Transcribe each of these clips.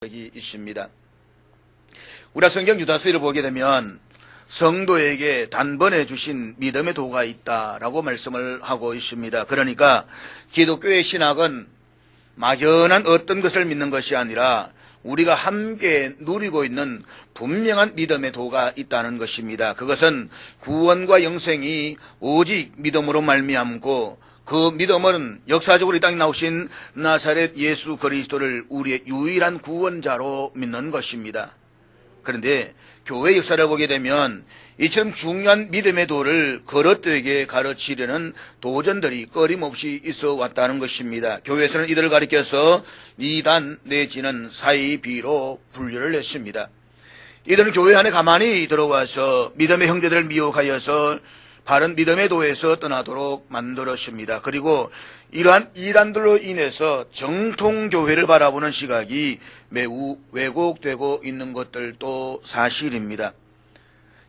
부탁이 있습니다. 우리가 성경 유다서를 보게 되면 성도에게 단번에 주신 믿음의 도가 있다라고 말씀을 하고 있습니다. 그러니까 기독교의 신학은 막연한 어떤 것을 믿는 것이 아니라 우리가 함께 누리고 있는 분명한 믿음의 도가 있다는 것입니다. 그것은 구원과 영생이 오직 믿음으로 말미암고 그 믿음은 역사적으로 이 땅에 나오신 나사렛 예수 그리스도를 우리의 유일한 구원자로 믿는 것입니다. 그런데 교회 역사를 보게 되면 이처럼 중요한 믿음의 도를 거럿되게 가르치려는 도전들이 끊임없이 있어 왔다는 것입니다. 교회에서는 이들을 가리켜서 이단 내지는 사이비로 분류를 했습니다. 이들은 교회 안에 가만히 들어와서 믿음의 형제들을 미혹하여서 바른 믿음의 도에서 떠나도록 만들었습니다. 그리고 이러한 이단들로 인해서 정통교회를 바라보는 시각이 매우 왜곡되고 있는 것들도 사실입니다.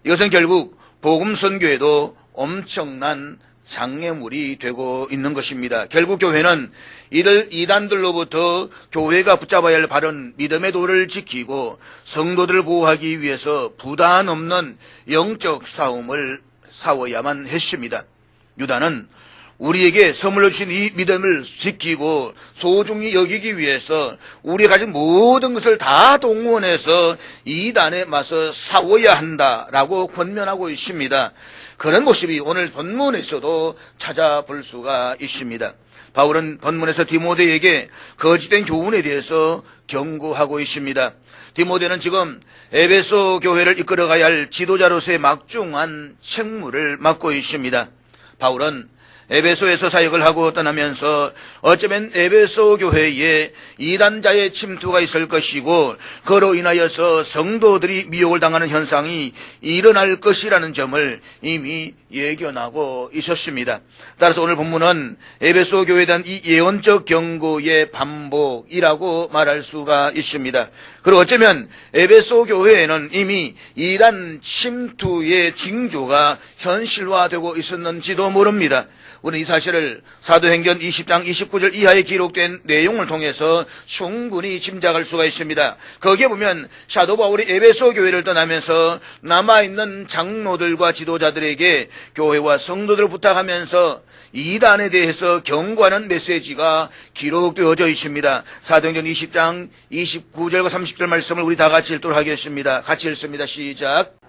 이것은 결국 복음선교에도 엄청난 장애물이 되고 있는 것입니다. 결국 교회는 이들 이단들로부터 교회가 붙잡아야 할 바른 믿음의 도를 지키고 성도들을 보호하기 위해서 부담 없는 영적 싸움을 싸워야만 했습니다. 유다는 우리에게 선물로 주신 이 믿음을 지키고 소중히 여기기 위해서 우리가 가진 모든 것을 다 동원해서 이단에 맞서 싸워야 한다라고 권면하고 있습니다. 그런 모습이 오늘 본문에서도 찾아볼 수가 있습니다. 바울은 본문에서 디모데에게 거짓된 교훈에 대해서 경고하고 있습니다. 디모데는 지금 에베소 교회를 이끌어가야 할 지도자로서의 막중한 책무를 맡고 있습니다. 바울은 에베소에서 사역을 하고 떠나면서 어쩌면 에베소 교회에 이단자의 침투가 있을 것이고 그로 인하여서 성도들이 미혹을 당하는 현상이 일어날 것이라는 점을 이미 예견하고 있었습니다. 따라서 오늘 본문은 에베소 교회에 대한 이 예언적 경고의 반복이라고 말할 수가 있습니다. 그리고 어쩌면 에베소 교회에는 이미 이단 침투의 징조가 현실화되고 있었는지도 모릅니다. 우리는 이 사실을 사도행전 20장 29절 이하에 기록된 내용을 통해서 충분히 짐작할 수가 있습니다. 거기에 보면 사도 바울이 에베소 교회를 떠나면서 남아있는 장로들과 지도자들에게 교회와 성도들을 부탁하면서 이단에 대해서 경고하는 메시지가 기록되어져 있습니다. 사도행전 20장 29절과 30절 말씀을 우리 다 같이 읽도록 하겠습니다. 같이 읽습니다. 시작.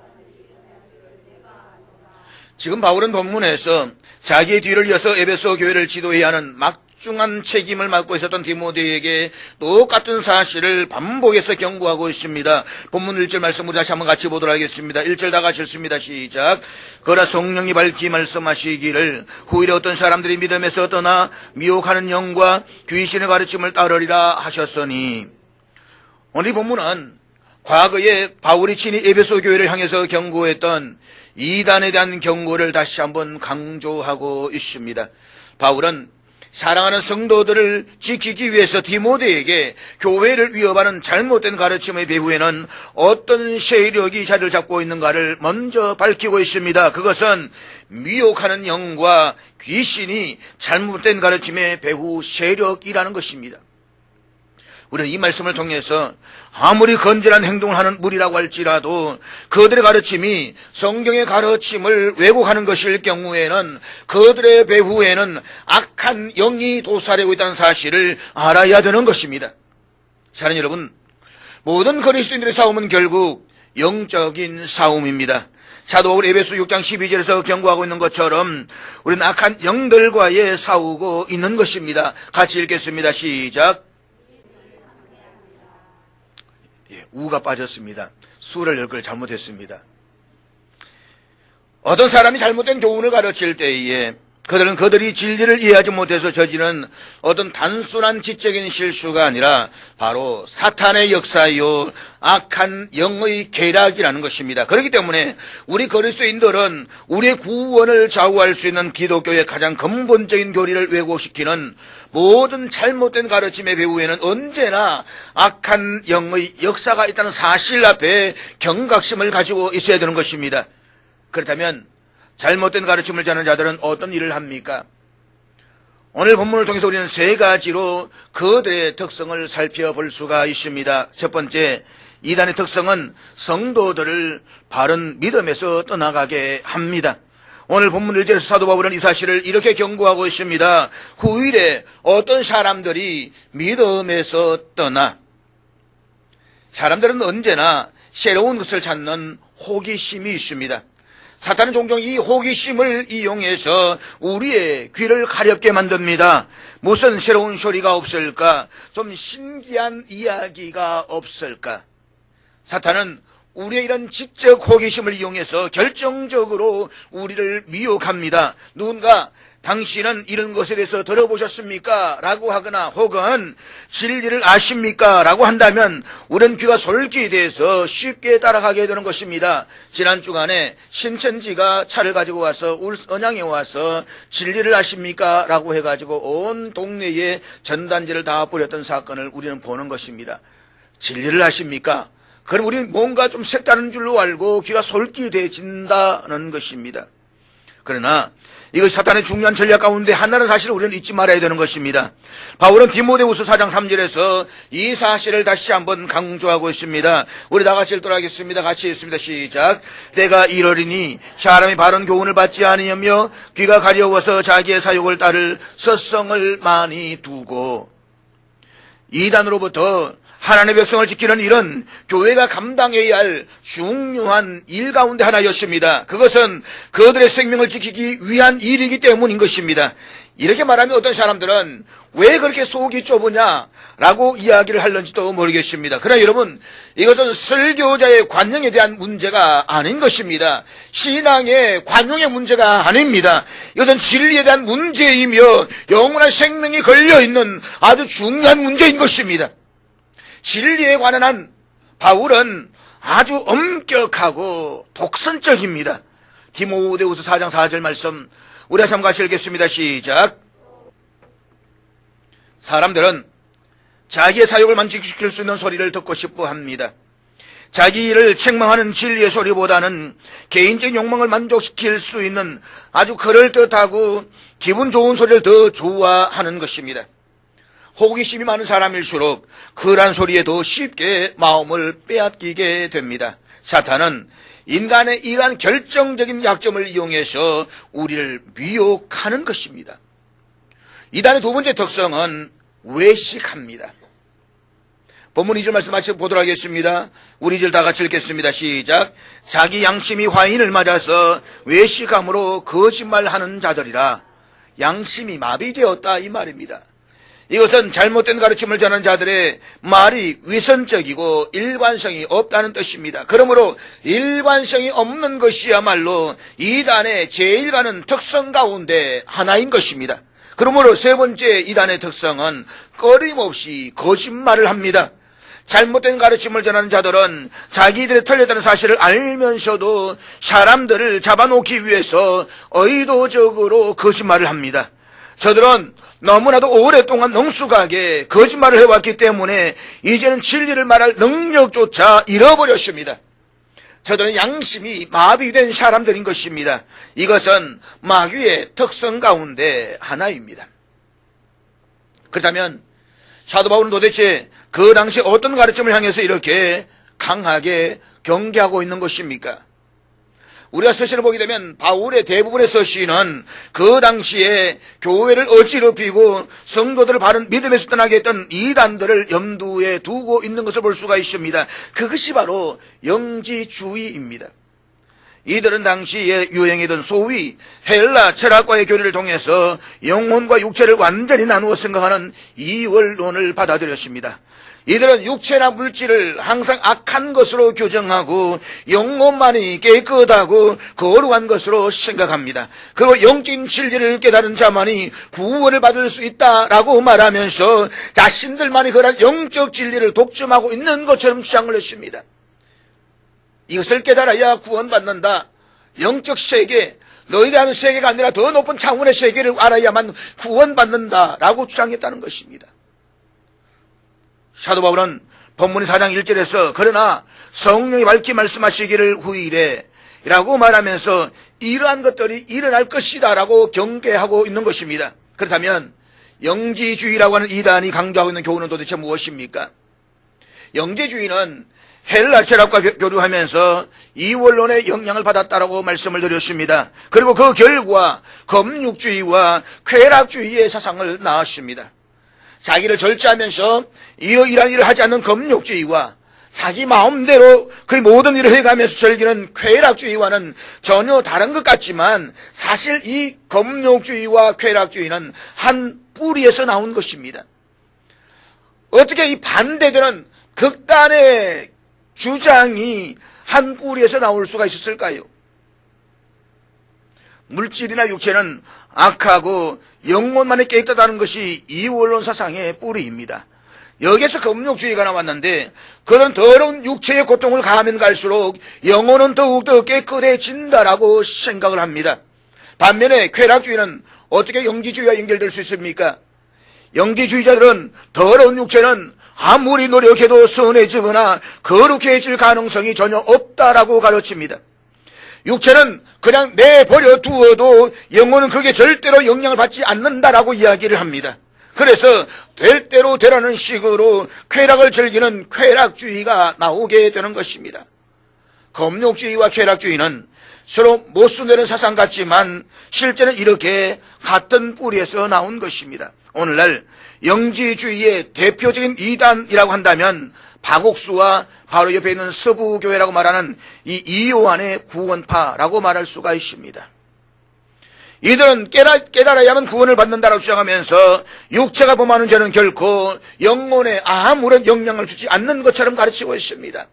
지금 바울은 본문에서 자기의 뒤를 이어서 에베소 교회를 지도해야 하는 막중한 책임을 맡고 있었던 디모데에게 똑같은 사실을 반복해서 경고하고 있습니다. 본문 1절 말씀 우리 다시 한번 같이 보도록 하겠습니다. 1절 다 같이 읽습니다. 시작. 그러나 성령이 밝히 말씀하시기를 후일에 어떤 사람들이 믿음에서 떠나 미혹하는 영과 귀신의 가르침을 따르리라 하셨으니, 오늘 이 본문은 과거에 바울이 친히 에베소 교회를 향해서 경고했던 이단에 대한 경고를 다시 한번 강조하고 있습니다. 바울은 사랑하는 성도들을 지키기 위해서 디모데에게 교회를 위협하는 잘못된 가르침의 배후에는 어떤 세력이 자리를 잡고 있는가를 먼저 밝히고 있습니다. 그것은 미혹하는 영과 귀신이 잘못된 가르침의 배후 세력이라는 것입니다. 우리는 이 말씀을 통해서 아무리 건전한 행동을 하는 무리라고 할지라도 그들의 가르침이 성경의 가르침을 왜곡하는 것일 경우에는 그들의 배후에는 악한 영이 도사리고 있다는 사실을 알아야 되는 것입니다. 사랑하는 여러분, 모든 그리스도인들의 싸움은 결국 영적인 싸움입니다. 사도 바울 에베소 6장 12절에서 경고하고 있는 것처럼 우리는 악한 영들과의 싸우고 있는 것입니다. 같이 읽겠습니다. 시작. 우가 빠졌습니다. 수를 열 잘못했습니다. 어떤 사람이 잘못된 교훈을 가르칠 때에 그들은 그들이 진리를 이해하지 못해서 저지른 어떤 단순한 지적인 실수가 아니라 바로 사탄의 역사요, 악한 영의 계략이라는 것입니다. 그렇기 때문에 우리 그리스도인들은 우리의 구원을 좌우할 수 있는 기독교의 가장 근본적인 교리를 왜곡시키는 모든 잘못된 가르침의 배후에는 언제나 악한 영의 역사가 있다는 사실 앞에 경각심을 가지고 있어야 되는 것입니다. 그렇다면 잘못된 가르침을 전하는 자들은 어떤 일을 합니까? 오늘 본문을 통해서 우리는 세 가지로 그들의 특성을 살펴볼 수가 있습니다. 첫 번째, 이단의 특성은 성도들을 바른 믿음에서 떠나가게 합니다. 오늘 본문 1절에서 사도 바울은 이 사실을 이렇게 경고하고 있습니다. 후일에 어떤 사람들이 믿음에서 떠나, 사람들은 언제나 새로운 것을 찾는 호기심이 있습니다. 사탄은 종종 이 호기심을 이용해서 우리의 귀를 가렵게 만듭니다. 무슨 새로운 소리가 없을까? 좀 신기한 이야기가 없을까? 사탄은 우리의 이런 지적 호기심을 이용해서 결정적으로 우리를 미혹합니다. 누군가 당신은 이런 것에 대해서 들어보셨습니까? 라고 하거나 혹은 진리를 아십니까? 라고 한다면 우리는 귀가 솔깃해서 쉽게 따라가게 되는 것입니다. 지난 주간에 신천지가 차를 가지고 와서 언양에 와서 진리를 아십니까? 라고 해가지고 온 동네에 전단지를 다 뿌렸던 사건을 우리는 보는 것입니다. 진리를 아십니까? 그럼 우리는 뭔가 좀 색다른 줄로 알고 귀가 솔깃해진다는 것입니다. 그러나 이것이 사탄의 중요한 전략 가운데 하나는 사실을 우리는 잊지 말아야 되는 것입니다. 바울은 디모데후서 4장 3절에서 이 사실을 다시 한번 강조하고 있습니다. 우리 다 같이 읽도록 하겠습니다. 같이 읽습니다. 시작. 내가 이러리니 사람이 바른 교훈을 받지 아니하며 귀가 가려워서 자기의 사욕을 따를 섭성을 많이 두고. 이단으로부터 하나님의 백성을 지키는 일은 교회가 감당해야 할 중요한 일 가운데 하나였습니다. 그것은 그들의 생명을 지키기 위한 일이기 때문인 것입니다. 이렇게 말하면 어떤 사람들은 왜 그렇게 속이 좁으냐라고 이야기를 할는지도 모르겠습니다. 그러나 여러분, 이것은 설교자의 관용에 대한 문제가 아닌 것입니다. 신앙의 관용의 문제가 아닙니다. 이것은 진리에 대한 문제이며 영원한 생명이 걸려있는 아주 중요한 문제인 것입니다. 진리에 관한 한 바울은 아주 엄격하고 독선적입니다. 디모데후서 4장 4절 말씀 우리 다시 한번 같이 읽겠습니다. 시작. 사람들은 자기의 사욕을 만족시킬 수 있는 소리를 듣고 싶어 합니다. 자기 일을 책망하는 진리의 소리보다는 개인적인 욕망을 만족시킬 수 있는 아주 그럴듯하고 기분 좋은 소리를 더 좋아하는 것입니다. 호기심이 많은 사람일수록 그러한 소리에 더 쉽게 마음을 빼앗기게 됩니다. 사탄은 인간의 이러한 결정적인 약점을 이용해서 우리를 미혹하는 것입니다. 이단의 두 번째 특성은 외식합니다. 본문 2절 말씀 마치 보도록 하겠습니다. 우리 2절 다 같이 읽겠습니다. 시작. 자기 양심이 화인을 맞아서 외식함으로 거짓말하는 자들이라. 양심이 마비되었다 이 말입니다. 이것은 잘못된 가르침을 전하는 자들의 말이 위선적이고 일관성이 없다는 뜻입니다. 그러므로 일관성이 없는 것이야말로 이단의 제일 가는 특성 가운데 하나인 것입니다. 그러므로 세 번째 이단의 특성은 끊임없이 거짓말을 합니다. 잘못된 가르침을 전하는 자들은 자기들이 틀렸다는 사실을 알면서도 사람들을 잡아놓기 위해서 의도적으로 거짓말을 합니다. 저들은 너무나도 오랫동안 능숙하게 거짓말을 해왔기 때문에 이제는 진리를 말할 능력조차 잃어버렸습니다. 저들은 양심이 마비된 사람들인 것입니다. 이것은 마귀의 특성 가운데 하나입니다. 그렇다면 사도 바울은 도대체 그 당시 어떤 가르침을 향해서 이렇게 강하게 경계하고 있는 것입니까? 우리가 서신을 보게 되면 바울의 대부분의 서신은 그 당시에 교회를 어지럽히고 성도들을 바른 믿음에서 떠나게 했던 이단들을 염두에 두고 있는 것을 볼 수가 있습니다. 그것이 바로 영지주의입니다. 이들은 당시에 유행이던 소위 헬라 철학과의 교리를 통해서 영혼과 육체를 완전히 나누어 생각하는 이원론을 받아들였습니다. 이들은 육체나 물질을 항상 악한 것으로 규정하고 영혼만이 깨끗하고 거룩한 것으로 생각합니다. 그리고 영적인 진리를 깨달은 자만이 구원을 받을 수 있다라고 말하면서 자신들만이 그런 영적 진리를 독점하고 있는 것처럼 주장을 했습니다. 이것을 깨달아야 구원받는다. 영적 세계, 너희라는 세계가 아니라 더 높은 차원의 세계를 알아야만 구원받는다라고 주장했다는 것입니다. 사도 바울은 본문 4장 1절에서 그러나 성령이 밝히 말씀하시기를 후일에 라고 말하면서 이러한 것들이 일어날 것이다 라고 경계하고 있는 것입니다. 그렇다면 영지주의라고 하는 이단이 강조하고 있는 교훈은 도대체 무엇입니까? 영지주의는 헬라 철학과 교류하면서 이원론의 영향을 받았다라고 말씀을 드렸습니다. 그리고 그 결과 검육주의와 쾌락주의의 사상을 낳았습니다. 자기를 절제하면서 이러이러한 일을 하지 않는 검육주의와 자기 마음대로 그 모든 일을 해가면서 즐기는 쾌락주의와는 전혀 다른 것 같지만 사실 이 검욕주의와 쾌락주의는 한 뿌리에서 나온 것입니다. 어떻게 이 반대되는 극단의 주장이 한 뿌리에서 나올 수가 있었을까요? 물질이나 육체는 악하고 영혼만이 깨끗하다는 것이 이원론 사상의 뿌리입니다. 여기에서 검욕주의가 나왔는데 그런 더러운 육체의 고통을 가하면 갈수록 영혼은 더욱더 깨끗해진다라고 생각을 합니다. 반면에 쾌락주의는 어떻게 영지주의와 연결될 수 있습니까? 영지주의자들은 더러운 육체는 아무리 노력해도 선해지거나 거룩해질 가능성이 전혀 없다라고 가르칩니다. 육체는 그냥 내버려 두어도 영혼은 그게 절대로 영향을 받지 않는다라고 이야기를 합니다. 그래서 될 대로 되라는 식으로 쾌락을 즐기는 쾌락주의가 나오게 되는 것입니다. 검욕주의와 쾌락주의는 서로 모순되는 사상 같지만 실제는 이렇게 같은 뿌리에서 나온 것입니다. 오늘날 영지주의의 대표적인 이단이라고 한다면 박옥수와 바로 옆에 있는 서부교회라고 말하는 이 이요한의 구원파라고 말할 수가 있습니다. 이들은 깨달아야만 구원을 받는다라고 주장하면서 육체가 범하는 죄는 결코 영혼에 아무런 영향을 주지 않는 것처럼 가르치고 있습니다.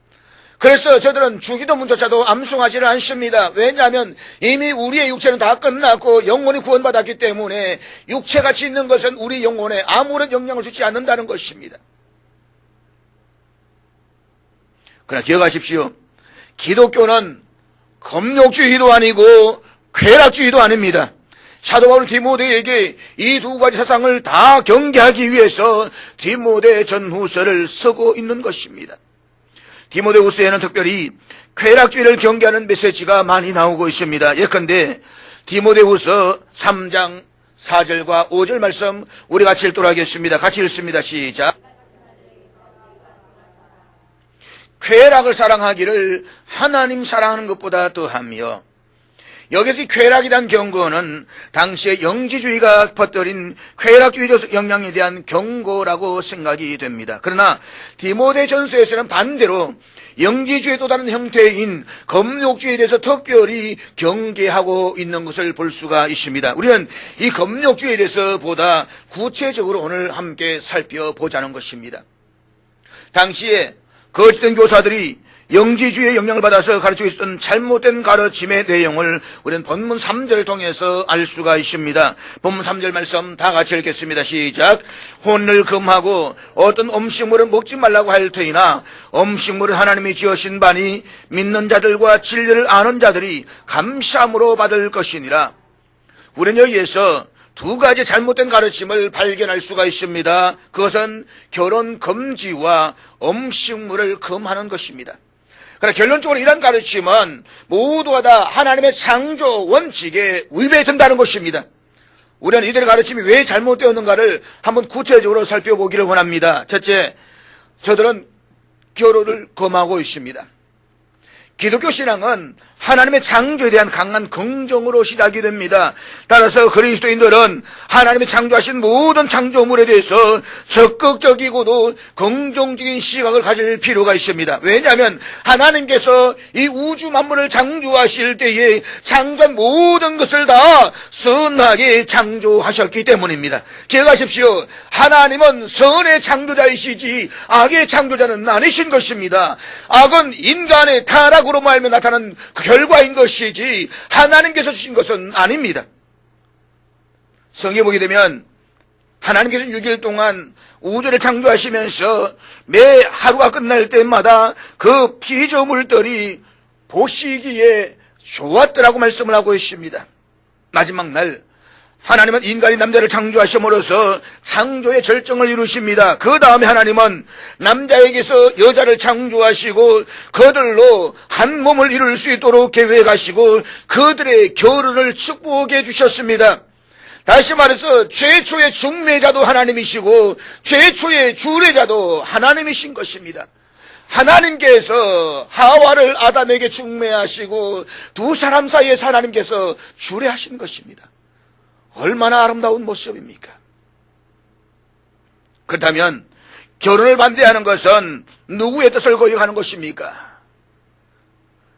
그래서 저들은 주기도문조차도 암송하지를 않습니다. 왜냐하면 이미 우리의 육체는 다 끝났고 영혼이 구원받았기 때문에 육체같이 있는 것은 우리 영혼에 아무런 영향을 주지 않는다는 것입니다. 그러나 기억하십시오. 기독교는 검욕주의도 아니고 쾌락주의도 아닙니다. 사도 바울은 디모데에게 이 두 가지 사상을 다 경계하기 위해서 디모데 전후서를 쓰고 있는 것입니다. 디모데후서에는 특별히 쾌락주의를 경계하는 메시지가 많이 나오고 있습니다. 예컨대 디모데후서 3장 4절과 5절 말씀 우리 같이 읽도록 하겠습니다. 같이 읽습니다. 시작. 쾌락을 사랑하기를 하나님 사랑하는 것보다 더하며. 여기서 이 쾌락이란 경고는 당시에 영지주의가 퍼뜨린 쾌락주의적 영향에 대한 경고라고 생각이 됩니다. 그러나 디모데 전서에서는 반대로 영지주의의 또 다른 형태인 검욕주의에 대해서 특별히 경계하고 있는 것을 볼 수가 있습니다. 우리는 이 검욕주의에 대해서 보다 구체적으로 오늘 함께 살펴보자는 것입니다. 당시에 거짓된 교사들이 영지주의의 영향을 받아서 가르치고 있었던 잘못된 가르침의 내용을 우리는 본문 3절을 통해서 알 수가 있습니다. 본문 3절 말씀 다 같이 읽겠습니다. 시작. 혼을 금하고 어떤 음식물은 먹지 말라고 할 터이나 음식물은 하나님이 지으신 바니 믿는 자들과 진리를 아는 자들이 감사함으로 받을 것이니라. 우리는 여기에서 두 가지 잘못된 가르침을 발견할 수가 있습니다. 그것은 결혼 금지와 음식물을 금하는 것입니다. 그러나 결론적으로 이런 가르침은 모두가 다 하나님의 창조 원칙에 위배된다는 것입니다. 우리는 이들의 가르침이 왜 잘못되었는가를 한번 구체적으로 살펴보기를 원합니다. 첫째, 저들은 결혼을 금하고 있습니다. 기독교 신앙은 하나님의 창조에 대한 강한 긍정으로 시작이 됩니다. 따라서 그리스도인들은 하나님이 창조하신 모든 창조물에 대해서 적극적이고도 긍정적인 시각을 가질 필요가 있습니다. 왜냐하면 하나님께서 이 우주 만물을 창조하실 때에 창조한 모든 것을 다 선하게 창조하셨기 때문입니다. 기억하십시오. 하나님은 선의 창조자이시지 악의 창조자는 아니신 것입니다. 악은 인간의 타락으로 말며 나타난 결과인 것이지 하나님께서 주신 것은 아닙니다. 성경에 보게 되면 하나님께서 6일 동안 우주를 창조하시면서 매 하루가 끝날 때마다 그 피조물들이 보시기에 좋았더라고 말씀을 하고 있습니다. 마지막 날 하나님은 인간이 남자를 창조하심으로써 창조의 절정을 이루십니다. 그 다음에 하나님은 남자에게서 여자를 창조하시고 그들로 한 몸을 이룰 수 있도록 계획하시고 그들의 결혼을 축복해 주셨습니다. 다시 말해서 최초의 중매자도 하나님이시고 최초의 주례자도 하나님이신 것입니다. 하나님께서 하와를 아담에게 중매하시고 두 사람 사이에서 하나님께서 주례하신 것입니다. 얼마나 아름다운 모습입니까? 그렇다면 결혼을 반대하는 것은 누구의 뜻을 거역하는 것입니까?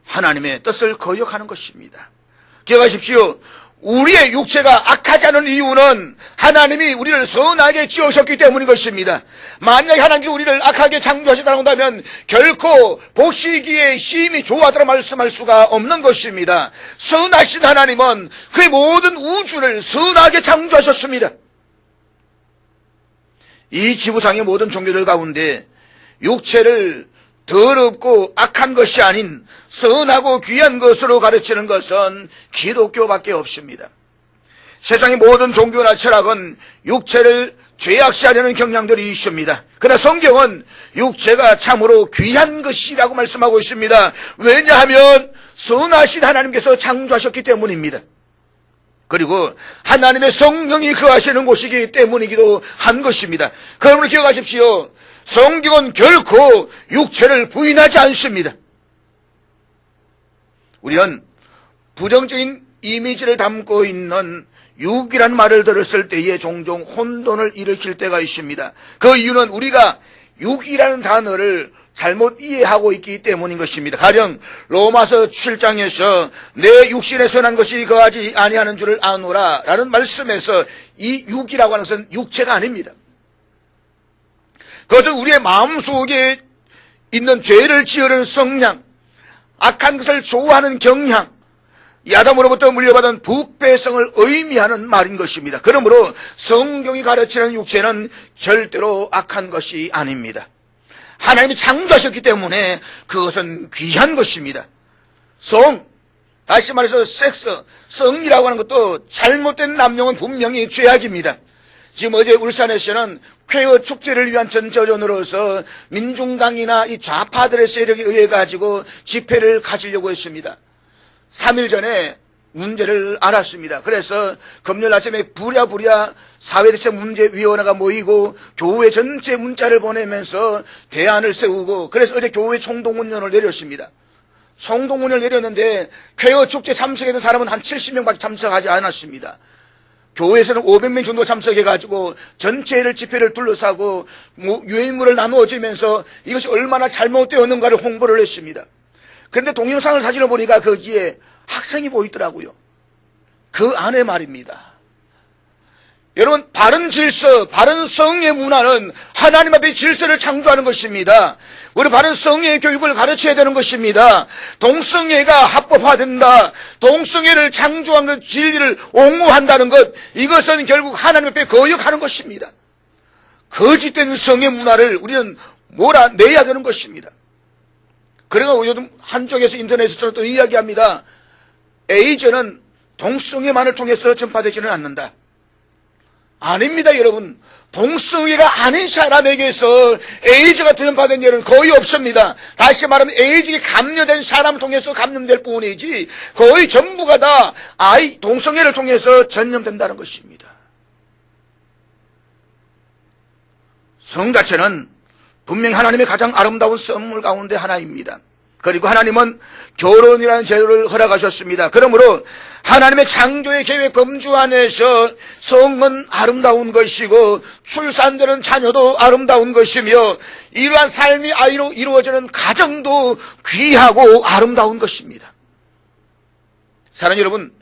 하나님의 뜻을 거역하는 것입니다. 기억하십시오. 우리의 육체가 악하지 않은 이유는 하나님이 우리를 선하게 지으셨기 때문인 것입니다. 만약에 하나님이 우리를 악하게 창조하셨다고 한다면 결코 보시기에 심히 좋아하더라 말씀할 수가 없는 것입니다. 선하신 하나님은 그의 모든 우주를 선하게 창조하셨습니다. 이 지구상의 모든 종교들 가운데 육체를 더럽고 악한 것이 아닌 선하고 귀한 것으로 가르치는 것은 기독교밖에 없습니다. 세상의 모든 종교나 철학은 육체를 죄악시하려는 경향들이 있습니다. 그러나 성경은 육체가 참으로 귀한 것이라고 말씀하고 있습니다. 왜냐하면 선하신 하나님께서 창조하셨기 때문입니다. 그리고 하나님의 성령이 거하시는 곳이기 때문이기도 한 것입니다. 그러므로 기억하십시오. 성경은 결코 육체를 부인하지 않습니다. 우리는 부정적인 이미지를 담고 있는 육이란 말을 들었을 때에 종종 혼돈을 일으킬 때가 있습니다. 그 이유는 우리가 육이라는 단어를 잘못 이해하고 있기 때문인 것입니다. 가령 로마서 7장에서 내 육신에 선한 것이 거하지 아니하는 줄을 아노라 라는 말씀에서 이 육이라고 하는 것은 육체가 아닙니다. 그것은 우리의 마음속에 있는 죄를 지으려는 성향, 악한 것을 좋아하는 경향, 아담으로부터 물려받은 부패성을 의미하는 말인 것입니다. 그러므로 성경이 가르치는 육체는 절대로 악한 것이 아닙니다. 하나님이 창조하셨기 때문에 그것은 귀한 것입니다. 다시 말해서 섹스, 성이라고 하는 것도 잘못된 남용은 분명히 죄악입니다. 지금 어제 울산에서는 퀘어 축제를 위한 전조전으로서 민중당이나 이 좌파들의 세력에 의해 가지고 집회를 가지려고 했습니다. 3일 전에 문제를 알았습니다. 그래서 금요일 아침에 부랴부랴 사회대책문제위원회가 모이고 교회 전체 문자를 보내면서 대안을 세우고, 그래서 어제 교회 총동원령을 내렸습니다. 총동원령을 내렸는데 퀘어 축제 참석했던 사람은 한 70명밖에 참석하지 않았습니다. 교회에서는 500명 정도 참석해가지고 전체를 집회를 둘러싸고 유해인물을 나누어지면서 이것이 얼마나 잘못되었는가를 홍보를 했습니다. 그런데 동영상을 사진을 보니까 거기에 학생이 보이더라고요. 그 안에 말입니다. 여러분, 바른 질서, 바른 성의 문화는 하나님 앞에 질서를 창조하는 것입니다. 우리 바른 성의 교육을 가르쳐야 되는 것입니다. 동성애가 합법화된다, 동성애를 창조한 그 진리를 옹호한다는 것, 이것은 결국 하나님 앞에 거역하는 것입니다. 거짓된 성의 문화를 우리는 몰아내야 되는 것입니다. 그래서 요즘 한쪽에서 인터넷에서 또 이야기합니다. 에이즈는 동성애만을 통해서 전파되지는 않는다. 아닙니다, 여러분. 동성애가 아닌 사람에게서 에이즈가 전파된 일은 거의 없습니다. 다시 말하면 에이즈에 감염된 사람을 통해서 감염될 뿐이지 거의 전부가 다 동성애를 통해서 전염된다는 것입니다. 성 자체는 분명히 하나님의 가장 아름다운 선물 가운데 하나입니다. 그리고 하나님은 결혼이라는 제도를 허락하셨습니다. 그러므로 하나님의 창조의 계획 범주 안에서 성은 아름다운 것이고 출산되는 자녀도 아름다운 것이며 이러한 삶이 아이로 이루어지는 가정도 귀하고 아름다운 것입니다. 사랑하는 여러분,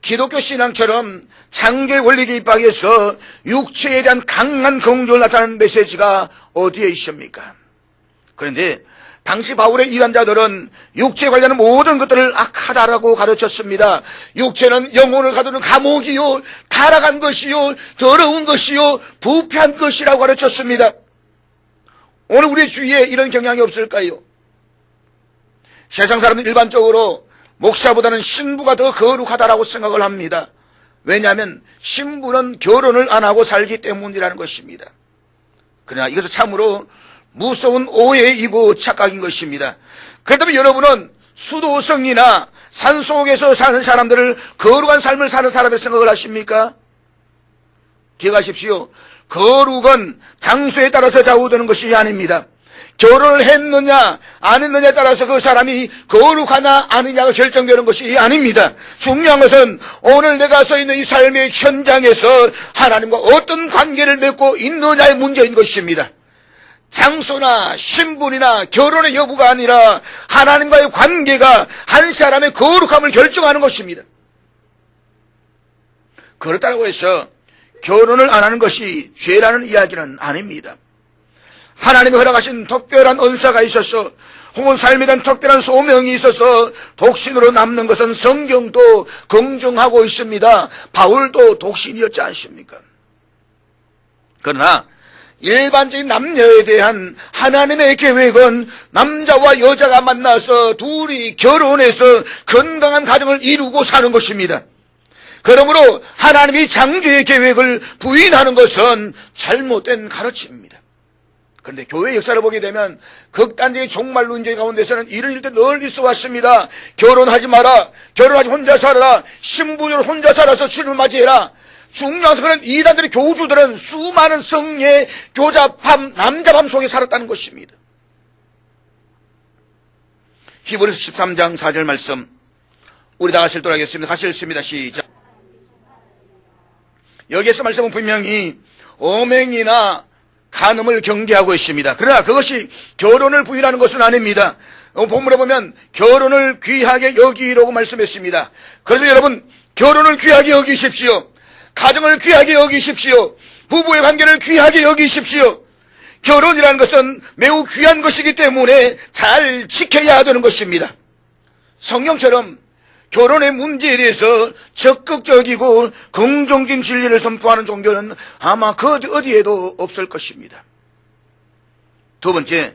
기독교 신앙처럼 창조의 원리 입학에서 육체에 대한 강한 긍정을 나타내는 메시지가 어디에 있습니까? 그런데 당시 바울의 이단자들은 육체에 관련한 모든 것들을 악하다라고 가르쳤습니다. 육체는 영혼을 가두는 감옥이요, 타락한 것이요, 더러운 것이요, 부패한 것이라고 가르쳤습니다. 오늘 우리 주위에 이런 경향이 없을까요? 세상 사람들은 일반적으로 목사보다는 신부가 더 거룩하다라고 생각을 합니다. 왜냐하면 신부는 결혼을 안 하고 살기 때문이라는 것입니다. 그러나 이것은 참으로 무서운 오해이고 착각인 것입니다. 그렇다면 여러분은 수도성이나 산속에서 사는 사람들을 거룩한 삶을 사는 사람의 생각을 하십니까? 기억하십시오. 거룩은 장소에 따라서 좌우되는 것이 아닙니다. 결혼을 했느냐 안 했느냐에 따라서 그 사람이 거룩하냐 아니냐가 결정되는 것이 아닙니다. 중요한 것은 오늘 내가 서 있는 이 삶의 현장에서 하나님과 어떤 관계를 맺고 있느냐의 문제인 것입니다. 장소나 신분이나 결혼의 여부가 아니라 하나님과의 관계가 한 사람의 거룩함을 결정하는 것입니다. 그렇다고 해서 결혼을 안 하는 것이 죄라는 이야기는 아닙니다. 하나님이 허락하신 특별한 은사가 있어서 혹은 삶에 대한 특별한 소명이 있어서 독신으로 남는 것은 성경도 긍정하고 있습니다. 바울도 독신이었지 않습니까? 그러나 일반적인 남녀에 대한 하나님의 계획은 남자와 여자가 만나서 둘이 결혼해서 건강한 가정을 이루고 사는 것입니다. 그러므로 하나님이 창조의 계획을 부인하는 것은 잘못된 가르침입니다. 그런데 교회 역사를 보게 되면 극단적인 종말 논쟁 가운데서는 이런 일도 늘 있어 왔습니다. 결혼하지 마라, 결혼하지 혼자 살아라, 신부로 혼자 살아서 주님을 맞이해라. 중요한 그런 이단들의 교주들은 수많은 성례, 교잡함, 남잡함 속에 살았다는 것입니다. 히브리서 13장 4절 말씀 우리 다 같이 읽도록 같이 읽습니다. 시작. 여기에서 말씀은 분명히 엄행이나 간음을 경계하고 있습니다. 그러나 그것이 결혼을 부인하는 것은 아닙니다. 본문에 보면 결혼을 귀하게 여기라고 말씀했습니다. 그래서 여러분 결혼을 귀하게 여기십시오. 가정을 귀하게 여기십시오. 부부의 관계를 귀하게 여기십시오. 결혼이라는 것은 매우 귀한 것이기 때문에 잘 지켜야 되는 것입니다. 성경처럼 결혼의 문제에 대해서 적극적이고 긍정적인 진리를 선포하는 종교는 아마 그 어디에도 없을 것입니다. 두 번째,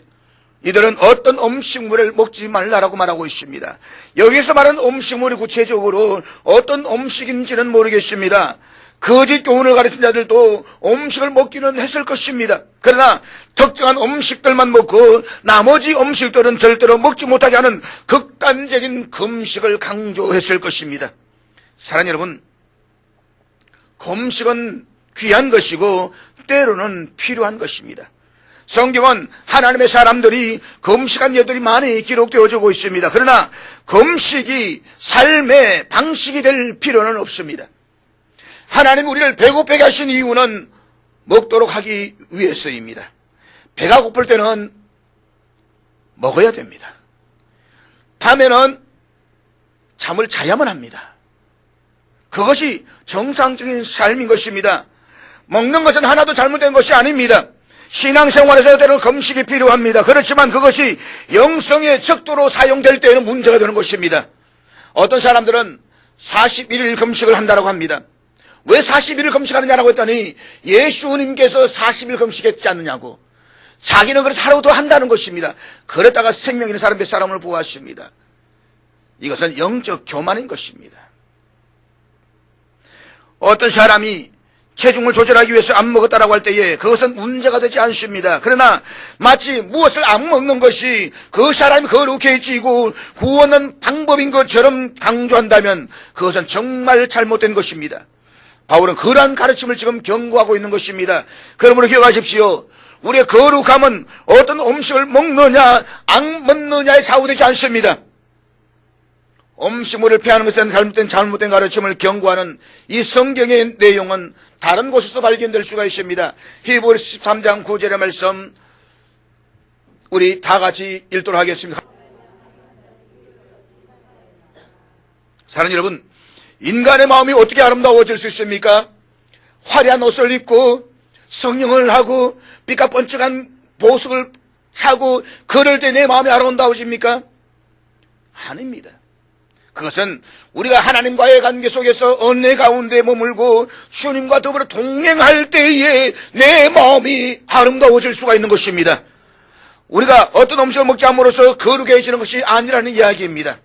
이들은 어떤 음식물을 먹지 말라라고 말하고 있습니다. 여기서 말하는 음식물이 구체적으로 어떤 음식인지는 모르겠습니다. 거짓 교훈을 가르친 자들도 음식을 먹기는 했을 것입니다. 그러나 특정한 음식들만 먹고 나머지 음식들은 절대로 먹지 못하게 하는 극단적인 금식을 강조했을 것입니다. 사랑하는 여러분, 금식은 귀한 것이고 때로는 필요한 것입니다. 성경은 하나님의 사람들이 금식한 예들이 많이 기록되어지고 있습니다. 그러나 금식이 삶의 방식이 될 필요는 없습니다. 하나님이 우리를 배고프게 하신 이유는 먹도록 하기 위해서입니다. 배가 고플 때는 먹어야 됩니다. 밤에는 잠을 자야만 합니다. 그것이 정상적인 삶인 것입니다. 먹는 것은 하나도 잘못된 것이 아닙니다. 신앙생활에서 때로는 금식이 필요합니다. 그렇지만 그것이 영성의 척도로 사용될 때에는 문제가 되는 것입니다. 어떤 사람들은 41일 금식을 한다고 합니다. 왜 40일을 금식하느냐라고 했더니 예수님께서 40일 금식했지 않느냐고. 자기는 그래서 하루 더 한다는 것입니다. 그러다가 생명 있는 사람 몇 사람을 보았습니다. 이것은 영적 교만인 것입니다. 어떤 사람이 체중을 조절하기 위해서 안 먹었다라고 할 때에 그것은 문제가 되지 않습니다. 그러나 마치 무엇을 안 먹는 것이 그 사람이 거룩해지고 구원은 방법인 것처럼 강조한다면 그것은 정말 잘못된 것입니다. 바울은 그러한 가르침을 지금 경고하고 있는 것입니다. 그러므로 기억하십시오. 우리의 거룩함은 어떤 음식을 먹느냐 안 먹느냐에 좌우되지 않습니다. 음식물을 피하는 것은 잘못된 가르침을 경고하는 이 성경의 내용은 다른 곳에서 발견될 수가 있습니다. 히브리서 13장 9절의 말씀 우리 다 같이 읽도록 하겠습니다. 사랑하는 여러분, 인간의 마음이 어떻게 아름다워질 수 있습니까? 화려한 옷을 입고 성령을 하고 빛과 번쩍한 보석을 차고 걸을 때 내 마음이 아름다워집니까? 아닙니다. 그것은 우리가 하나님과의 관계 속에서 은혜 가운데 머물고 주님과 더불어 동행할 때에 내 마음이 아름다워질 수가 있는 것입니다. 우리가 어떤 음식을 먹지 않음으로써 거룩해지는 것이 아니라는 이야기입니다.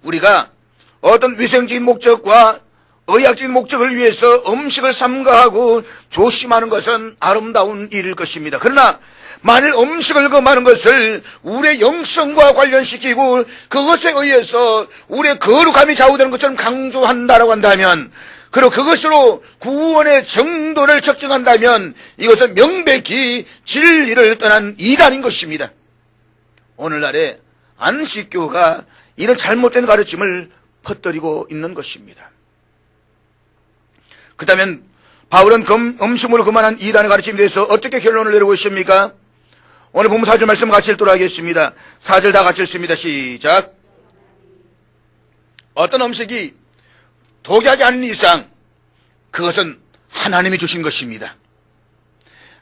우리가 어떤 위생적인 목적과 의학적인 목적을 위해서 음식을 삼가하고 조심하는 것은 아름다운 일일 것입니다. 그러나 만일 음식을 금하는 것을 우리의 영성과 관련시키고 그것에 의해서 우리의 거룩함이 좌우되는 것처럼 강조한다라고 한다면 그리고 그것으로 구원의 정도를 측정한다면 이것은 명백히 진리를 떠난 이단인 것입니다. 오늘날에 안식교가 이런 잘못된 가르침을 퍼뜨리고 있는 것입니다. 그렇다면 바울은 음식으로 그만한 이단의 가르침에 대해서 어떻게 결론을 내리고 있습니까? 오늘 본문 4절 말씀 같이 읽도록 하겠습니다. 4절 다 같이 읽습니다. 시작. 어떤 음식이 독약이 아닌 이상 그것은 하나님이 주신 것입니다.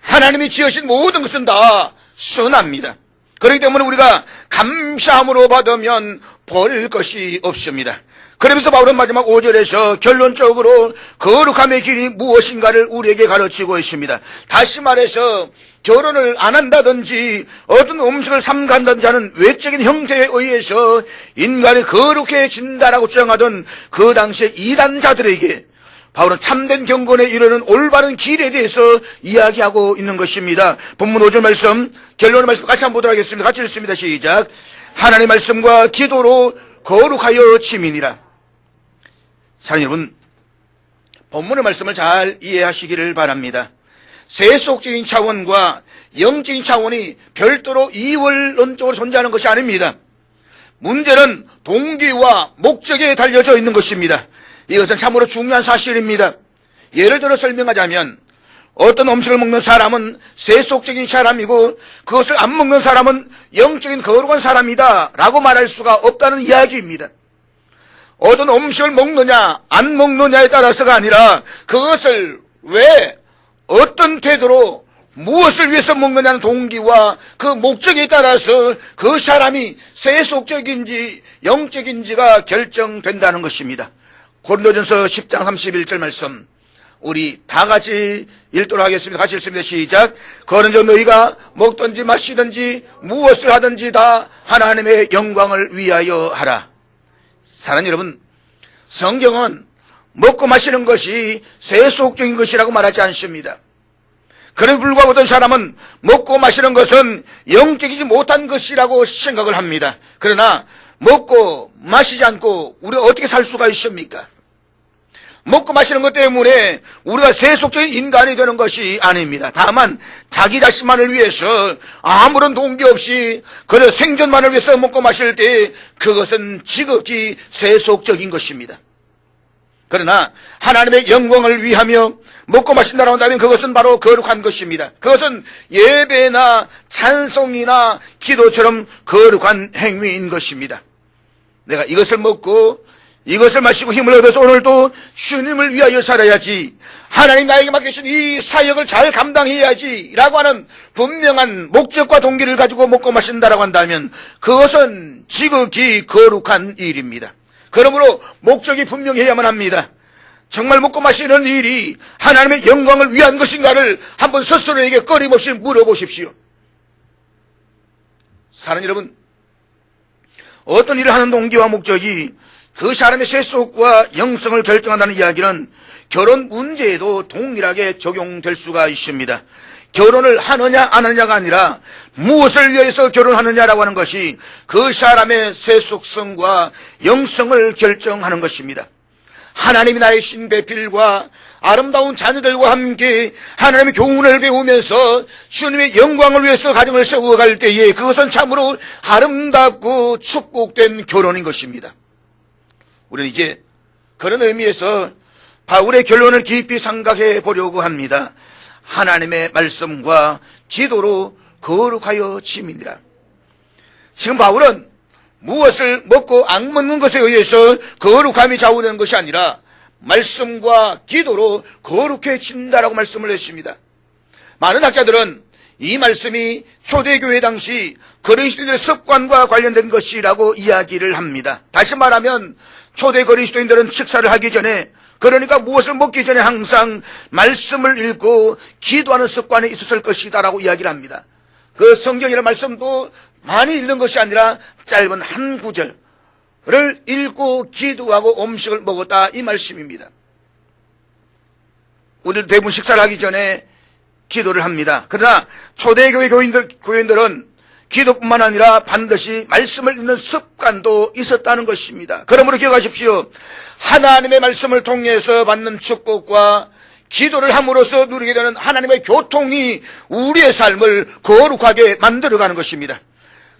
하나님이 지으신 모든 것은 다 선합니다. 그렇기 때문에 우리가 감사함으로 받으면 버릴 것이 없습니다. 그러면서 바울은 마지막 5절에서 결론적으로 거룩함의 길이 무엇인가를 우리에게 가르치고 있습니다. 다시 말해서 결혼을 안 한다든지 어떤 음식을 삼간다든지 하는 외적인 형태에 의해서 인간이 거룩해진다라고 주장하던 그 당시의 이단자들에게 바울은 참된 경건에 이르는 올바른 길에 대해서 이야기하고 있는 것입니다. 본문 5절 말씀, 결론의 말씀 같이 한번 보도록 하겠습니다. 같이 읽습니다. 시작. 하나님의 말씀과 기도로 거룩하여 지민이라. 사랑하는 여러분, 본문의 말씀을 잘 이해하시기를 바랍니다. 세속적인 차원과 영적인 차원이 별도로 이원론적으로 존재하는 것이 아닙니다. 문제는 동기와 목적에 달려져 있는 것입니다. 이것은 참으로 중요한 사실입니다. 예를 들어 설명하자면 어떤 음식을 먹는 사람은 세속적인 사람이고 그것을 안 먹는 사람은 영적인 거룩한 사람이다 라고 말할 수가 없다는 이야기입니다. 어떤 음식을 먹느냐 안 먹느냐에 따라서가 아니라 그것을 왜 어떤 태도로 무엇을 위해서 먹느냐는 동기와 그 목적에 따라서 그 사람이 세속적인지 영적인지가 결정된다는 것입니다. 고린도전서 10장 31절 말씀 우리 다 같이 읽도록 하겠습니다. 같이 읽습니다. 시작. 그런즉 너희가 먹든지 마시든지 무엇을 하든지 다 하나님의 영광을 위하여 하라. 사랑하는 여러분, 성경은 먹고 마시는 것이 세속적인 것이라고 말하지 않습니다. 그럼에도 불구하고 어떤 사람은 먹고 마시는 것은 영적이지 못한 것이라고 생각을 합니다. 그러나 먹고 마시지 않고 우리가 어떻게 살 수가 있습니까? 먹고 마시는 것 때문에 우리가 세속적인 인간이 되는 것이 아닙니다. 다만 자기 자신만을 위해서 아무런 동기 없이 그저 생존만을 위해서 먹고 마실 때 그것은 지극히 세속적인 것입니다. 그러나 하나님의 영광을 위하며 먹고 마신다고 한다면 그것은 바로 거룩한 것입니다. 그것은 예배나 찬송이나 기도처럼 거룩한 행위인 것입니다. 내가 이것을 먹고 이것을 마시고 힘을 얻어서 오늘도 주님을 위하여 살아야지, 하나님 나에게 맡기신 이 사역을 잘 감당해야지 라고 하는 분명한 목적과 동기를 가지고 먹고 마신다라고 한다면 그것은 지극히 거룩한 일입니다. 그러므로 목적이 분명해야만 합니다. 정말 먹고 마시는 일이 하나님의 영광을 위한 것인가를 한번 스스로에게 끊임없이 물어보십시오. 사랑하는 여러분, 어떤 일을 하는 동기와 목적이 그 사람의 세속과 영성을 결정한다는 이야기는 결혼 문제에도 동일하게 적용될 수가 있습니다. 결혼을 하느냐 안 하느냐가 아니라 무엇을 위해서 결혼하느냐라고 하는 것이 그 사람의 세속성과 영성을 결정하는 것입니다. 하나님이 나의 신배필과 아름다운 자녀들과 함께 하나님의 교훈을 배우면서 주님의 영광을 위해서 가정을 세워갈 때에 그것은 참으로 아름답고 축복된 결혼인 것입니다. 우리는 이제 그런 의미에서 바울의 결론을 깊이 생각해 보려고 합니다. 하나님의 말씀과 기도로 거룩하여 짐이니라. 지금 바울은 무엇을 먹고 안 먹는 것에 의해서 거룩함이 좌우되는 것이 아니라 말씀과 기도로 거룩해진다라고 말씀을 했습니다. 많은 학자들은 이 말씀이 초대교회 당시 그리스도인들의 습관과 관련된 것이라고 이야기를 합니다. 다시 말하면 초대 그리스도인들은 식사를 하기 전에, 그러니까 무엇을 먹기 전에 항상 말씀을 읽고 기도하는 습관이 있었을 것이다라고 이야기를 합니다. 그 성경이라는 말씀도 많이 읽는 것이 아니라 짧은 한 구절을 읽고 기도하고 음식을 먹었다, 이 말씀입니다. 우리도 대부분 식사를 하기 전에 기도를 합니다. 그러나 초대교회 교인들은 기도뿐만 아니라 반드시 말씀을 읽는 습관도 있었다는 것입니다. 그러므로 기억하십시오. 하나님의 말씀을 통해서 받는 축복과 기도를 함으로써 누리게 되는 하나님의 교통이 우리의 삶을 거룩하게 만들어가는 것입니다.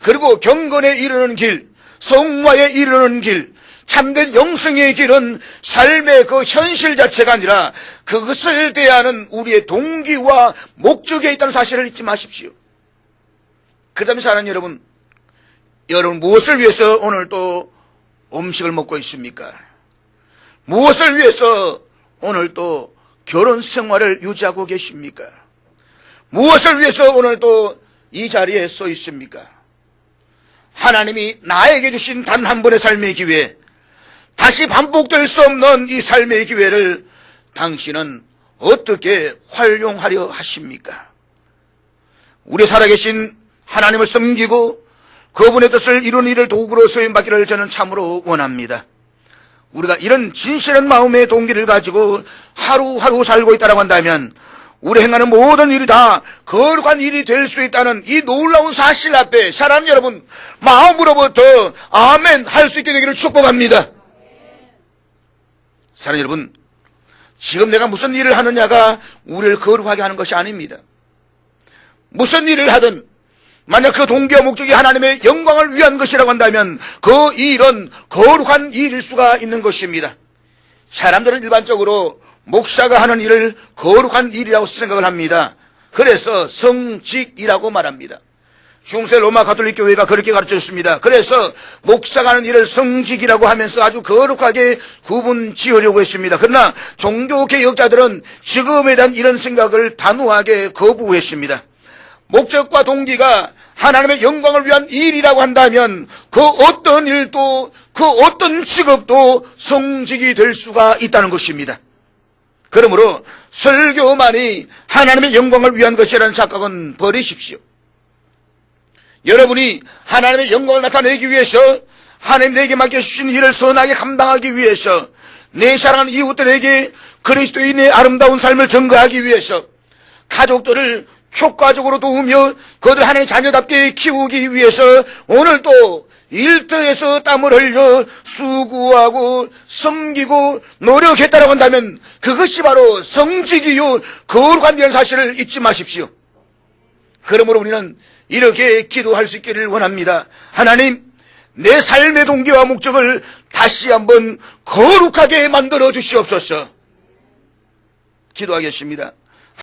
그리고 경건에 이르는 길, 성화에 이르는 길, 참된 영성의 길은 삶의 그 현실 자체가 아니라 그것을 대하는 우리의 동기와 목적에 있다는 사실을 잊지 마십시오. 그다음에 사랑하는 여러분 무엇을 위해서 오늘 또 음식을 먹고 있습니까? 무엇을 위해서 오늘 또 결혼 생활을 유지하고 계십니까? 무엇을 위해서 오늘 또 이 자리에 서 있습니까? 하나님이 나에게 주신 단 한 번의 삶의 기회, 다시 반복될 수 없는 이 삶의 기회를 당신은 어떻게 활용하려 하십니까? 우리 살아계신 하나님을 섬기고 그분의 뜻을 이루는 일을 도구로 소임받기를 저는 참으로 원합니다. 우리가 이런 진실한 마음의 동기를 가지고 하루하루 살고 있다고 한다면 우리 행하는 모든 일이 다 거룩한 일이 될 수 있다는 이 놀라운 사실 앞에 사랑하는 여러분, 마음으로부터 아멘 할 수 있게 되기를 축복합니다. 사랑하는 여러분, 지금 내가 무슨 일을 하느냐가 우리를 거룩하게 하는 것이 아닙니다. 무슨 일을 하든 만약 그 동기와 목적이 하나님의 영광을 위한 것이라고 한다면 그 일은 거룩한 일일 수가 있는 것입니다. 사람들은 일반적으로 목사가 하는 일을 거룩한 일이라고 생각을 합니다. 그래서 성직이라고 말합니다. 중세 로마 가톨릭 교회가 그렇게 가르쳤습니다. 그래서 목사가 하는 일을 성직이라고 하면서 아주 거룩하게 구분 지으려고 했습니다. 그러나 종교개혁자들은 지금에 대한 이런 생각을 단호하게 거부했습니다. 목적과 동기가 하나님의 영광을 위한 일이라고 한다면 그 어떤 일도 그 어떤 직업도 성직이 될 수가 있다는 것입니다. 그러므로 설교만이 하나님의 영광을 위한 것이라는 착각은 버리십시오. 여러분이 하나님의 영광을 나타내기 위해서 하나님 내게 맡겨주신 일을 선하게 감당하기 위해서 내 사랑하는 이웃들에게 그리스도인의 아름다운 삶을 전가하기 위해서 가족들을 효과적으로 도우며 그들 하나님의 자녀답게 키우기 위해서 오늘도 일터에서 땀을 흘려 수고하고 섬기고 노력했다고 한다면 그것이 바로 성직이요 거룩한 일이라는 사실을 잊지 마십시오. 그러므로 우리는 이렇게 기도할 수 있기를 원합니다. 하나님, 내 삶의 동기와 목적을 다시 한번 거룩하게 만들어 주시옵소서. 기도하겠습니다.